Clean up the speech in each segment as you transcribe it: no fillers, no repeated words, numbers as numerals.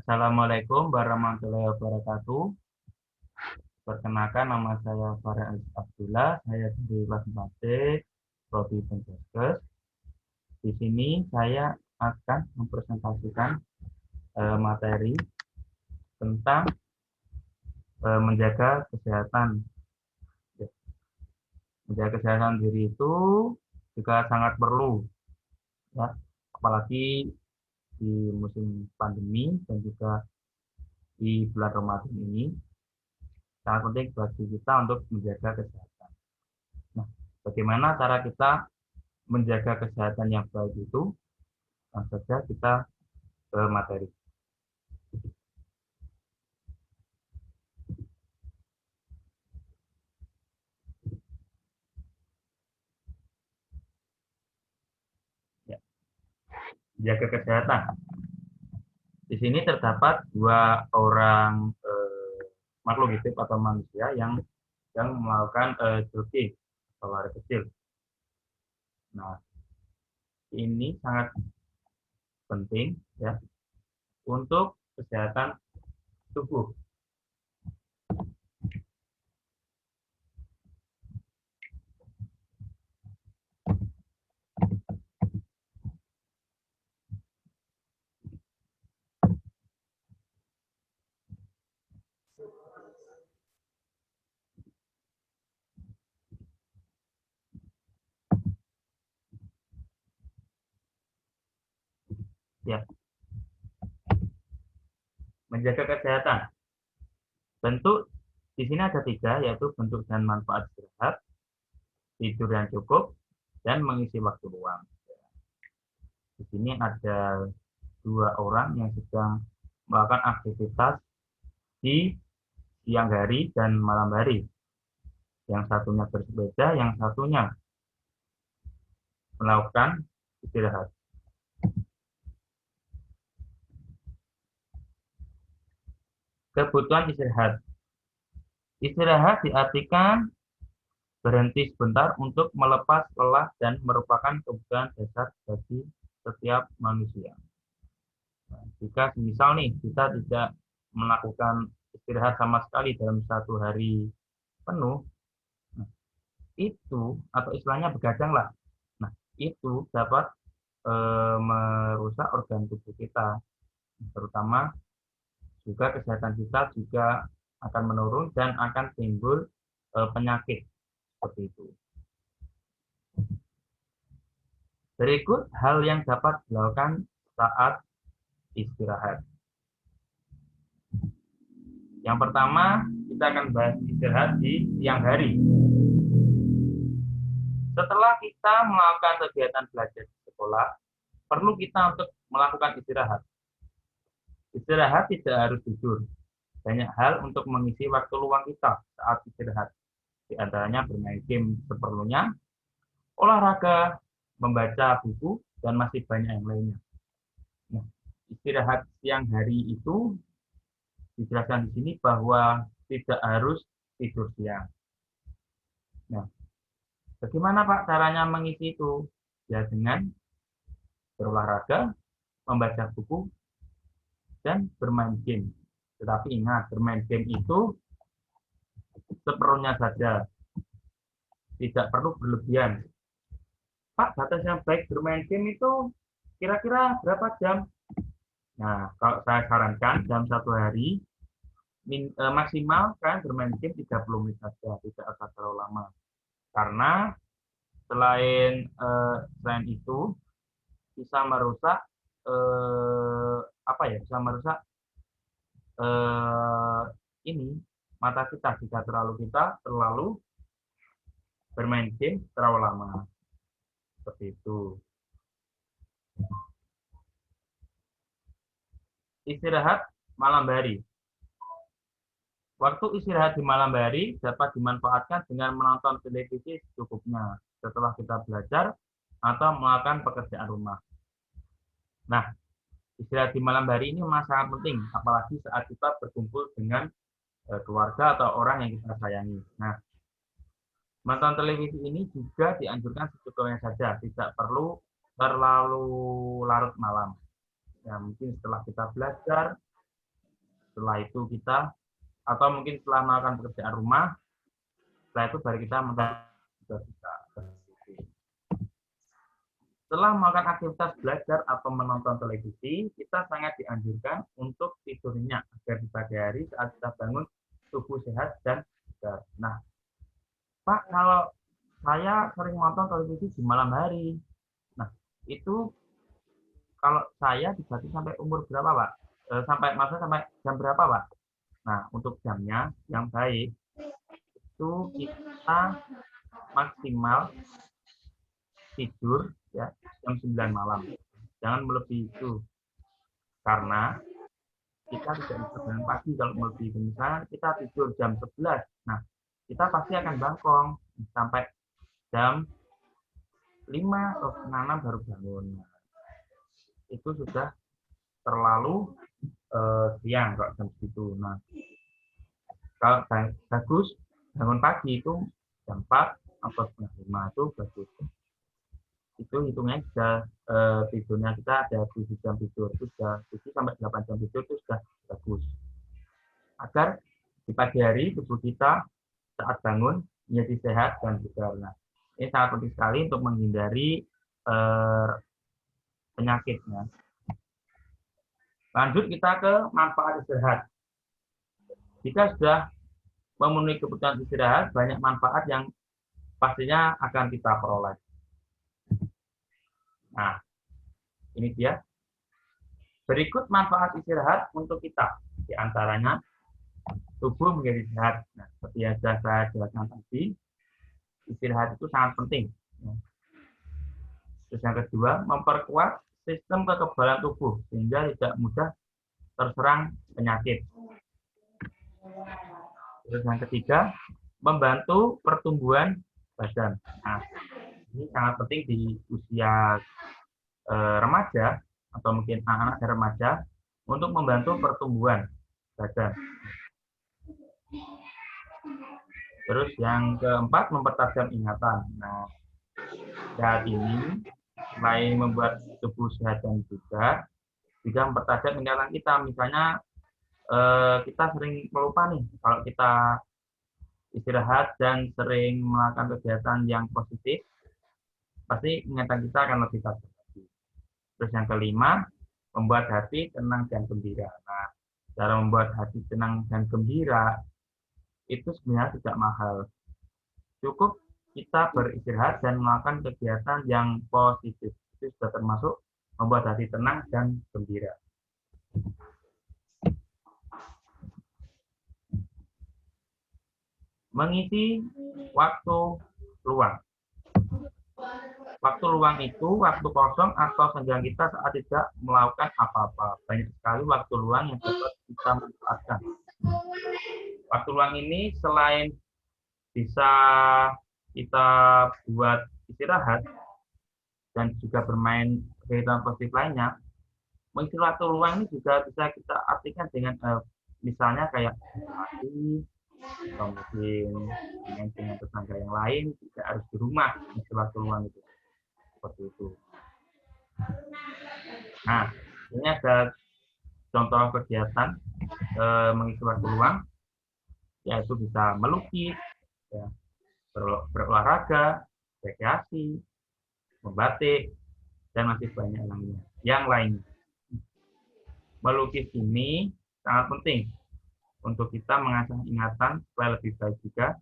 Assalamualaikum warahmatullahi wabarakatuh. Perkenalkan, nama saya Farah Abdullah. Saya dari kelas 4C, Prodi Penjaskes. Di sini saya akan mempresentasikan materi tentang menjaga kesehatan. Menjaga kesehatan diri itu juga sangat perlu, ya, apalagi di musim pandemi dan juga di bulan Ramadan ini sangat penting bagi kita untuk menjaga kesehatan. Nah, bagaimana cara kita menjaga kesehatan yang baik itu? Langsung saja kita ke materi. Ya, menjaga kesehatan. Di sini terdapat dua orang makhluk hidup atau manusia yang melakukan jogging atau lari kecil. Nah, ini sangat penting, ya, untuk kesehatan tubuh. Ya, menjaga kesehatan. Bentuk di sini ada tiga, yaitu bentuk dan manfaat istirahat, tidur yang cukup, dan mengisi waktu luang. Di sini ada dua orang yang sedang melakukan aktivitas di siang hari dan malam hari. Yang satunya bersepeda, yang satunya melakukan istirahat. Kebutuhan istirahat. Istirahat diartikan berhenti sebentar untuk melepas lelah dan merupakan kebutuhan dasar bagi setiap manusia. Nah, jika misal nih kita tidak melakukan istirahat sama sekali dalam satu hari penuh, nah, itu atau istilahnya begadang lah. Nah, itu dapat merusak organ tubuh kita, terutama juga kesehatan kita juga akan menurun dan akan timbul penyakit seperti itu. Berikut hal yang dapat dilakukan saat istirahat. Yang pertama, kita akan bahas istirahat di siang hari. Setelah kita melakukan kegiatan belajar di sekolah, perlu kita untuk melakukan istirahat. Istirahat tidak harus tidur. Banyak hal untuk mengisi waktu luang kita saat istirahat. Di antaranya bermain game seperlunya, olahraga, membaca buku, dan masih banyak yang lainnya. Nah, istirahat siang hari itu dijelaskan di sini bahwa tidak harus tidur siang. Nah, bagaimana Pak caranya mengisi itu? Ya dengan berolahraga, membaca buku, dan bermain game. Tetapi ingat, bermain game itu seperlunya saja, tidak perlu berlebihan. Pak, batas yang baik bermain game itu kira-kira berapa jam? Nah, kalau saya sarankan dalam satu hari maksimal kan bermain game 30 menit saja, tidak usah terlalu lama. Karena selain itu bisa merusak bisa merusak eh, ini mata kita jika kita terlalu bermain game terlalu lama, seperti itu. Istirahat malam hari. Waktu istirahat di malam hari dapat dimanfaatkan dengan menonton televisi secukupnya setelah kita belajar atau melakukan pekerjaan rumah. Nah, istirahat di malam hari ini memang sangat penting, apalagi saat kita berkumpul dengan keluarga atau orang yang kita sayangi. Nah, menonton televisi ini juga dianjurkan secukupnya saja, tidak perlu terlalu larut malam. Ya, mungkin setelah kita belajar Setelah itu kita, atau mungkin setelah melakukan pekerjaan rumah, setelah itu baru kita bisa. Setelah melakukan aktivitas belajar atau menonton televisi, kita sangat dianjurkan untuk tidurnya agar di pagi hari saat kita bangun tubuh sehat dan segar. Nah, Pak, kalau saya sering nonton televisi di malam hari, nah itu kalau saya dibatasi sampai umur berapa, Pak? Sampai jam berapa, Pak? Nah, untuk jamnya yang baik itu kita maksimal tidur ya jam 9 malam. Jangan melebihi itu. Karena kita tidak bisa bangun pagi kalau melebihi itu. Misalnya kita tidur jam 11. Nah, kita pasti akan bangkong sampai jam 5 atau setengah 6 baru bangun. Nah, itu sudah terlalu siang kalau jam segitu. Nah, kalau bagus bangun pagi itu jam 4 atau setengah 5 itu bagus. Itu hitungnya sudah tidurnya kita ada 7 jam tidur, itu sudah 7 sampai 8 jam tidur itu sudah bagus. Agar di pagi hari tubuh kita saat bangun menjadi sehat dan segar. Nah, ini sangat penting sekali untuk menghindari penyakitnya. Lanjut kita ke manfaat istirahat. Jika sudah memenuhi kebutuhan istirahat, banyak manfaat yang pastinya akan kita peroleh. Nah, ini dia. Berikut manfaat istirahat untuk kita. Di antaranya, tubuh menjadi sehat. Nah, seperti yang sudah saya jelaskan tadi, istirahat itu sangat penting. Terus yang kedua, memperkuat sistem kekebalan tubuh sehingga tidak mudah terserang penyakit. Terus yang ketiga, membantu pertumbuhan badan. Nah, ini sangat penting di usia remaja atau mungkin anak-anak remaja untuk membantu pertumbuhan badan. Terus yang keempat, mempertajam ingatan. Nah, saat ini selain membuat tubuh sehat dan juga mempertajam ingatan kita. Misalnya kita sering melupa nih kalau kita istirahat dan sering melakukan kegiatan yang positif, pasti ingatan kita akan lebih tajam. Terus yang kelima, membuat hati tenang dan gembira. Nah, cara membuat hati tenang dan gembira itu sebenarnya tidak mahal. Cukup kita beristirahat dan melakukan kegiatan yang positif. Itu sudah termasuk membuat hati tenang dan gembira. Mengisi waktu luang. Waktu luang itu waktu kosong atau senggang kita saat tidak melakukan apa-apa. Banyak sekali waktu luang yang dapat kita manfaatkan. Waktu luang ini selain bisa kita buat istirahat dan juga bermain kegiatan positif lainnya, mengisi waktu luang ini juga bisa kita artikan dengan misalnya kayak mati, atau mungkin dengan tetangga yang lain, tidak harus di rumah mengisi waktu luang itu. Seperti itu. Nah, ini ada contoh kegiatan mengisi waktu luang, yaitu bisa melukis, ya, berolahraga, rekreasi, membatik, dan masih banyak yang lainnya. Melukis ini sangat penting untuk kita mengasah ingatan supaya lebih baik juga.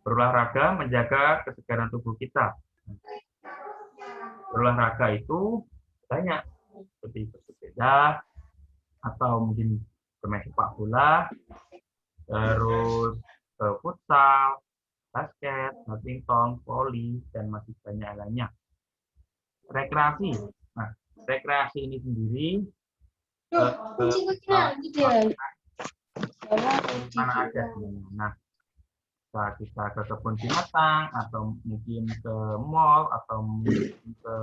Berolahraga menjaga kesegaran tubuh kita. Berolahraga itu banyak, seperti bersepeda, atau mungkin bermain sepak bola, terus futsal, basket, badminton, voli, dan masih banyak lainnya. Rekreasi. Nah, rekreasi ini sendiri mana aja. Nah, kita ke kebun binatang, atau mungkin ke mall, atau mungkin ke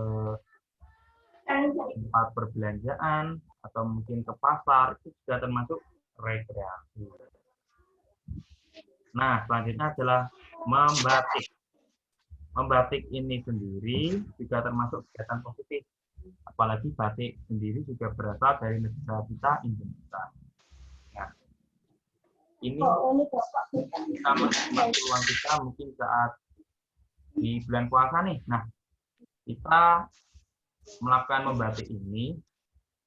tempat perbelanjaan, atau mungkin ke pasar, itu sudah termasuk rekreasi. Nah, selanjutnya adalah membatik. Membatik ini sendiri juga termasuk kegiatan positif. Apalagi batik sendiri juga berasal dari negara kita, Indonesia. ini sama waktu luang kita mungkin saat di bulan puasa nih. Nah, kita melakukan membatik ini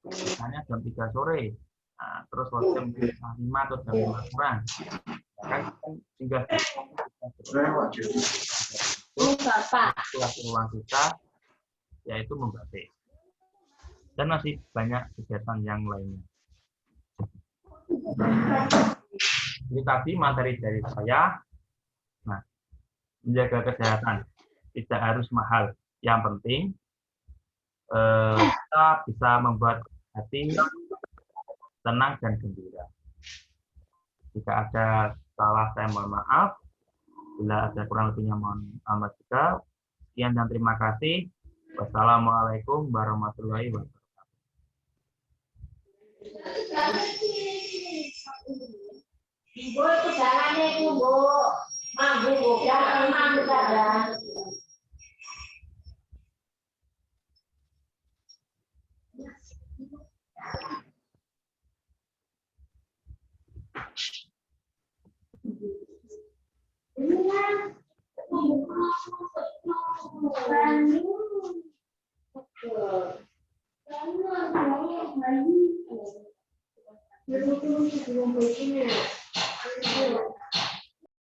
misalnya jam 3 sore. Nah, terus waktu jam 5 atau jam 5 kurang. Kan tinggal waktu luang kita yaitu membatik. Dan masih banyak kegiatan yang lainnya. Ini tadi materi dari saya. Nah, menjaga kesehatan tidak harus mahal. Yang penting kita bisa membuat hati tenang dan gembira. Jika ada salah, saya mohon maaf. Bila ada kurang lebihnya, mohon maaf juga. Sekian dan terima kasih. Wassalamualaikum warahmatullahi wabarakatuh. Bu, itu jalannya itu, Bu. Mampu, Bu. Jangan mampu saja. Ini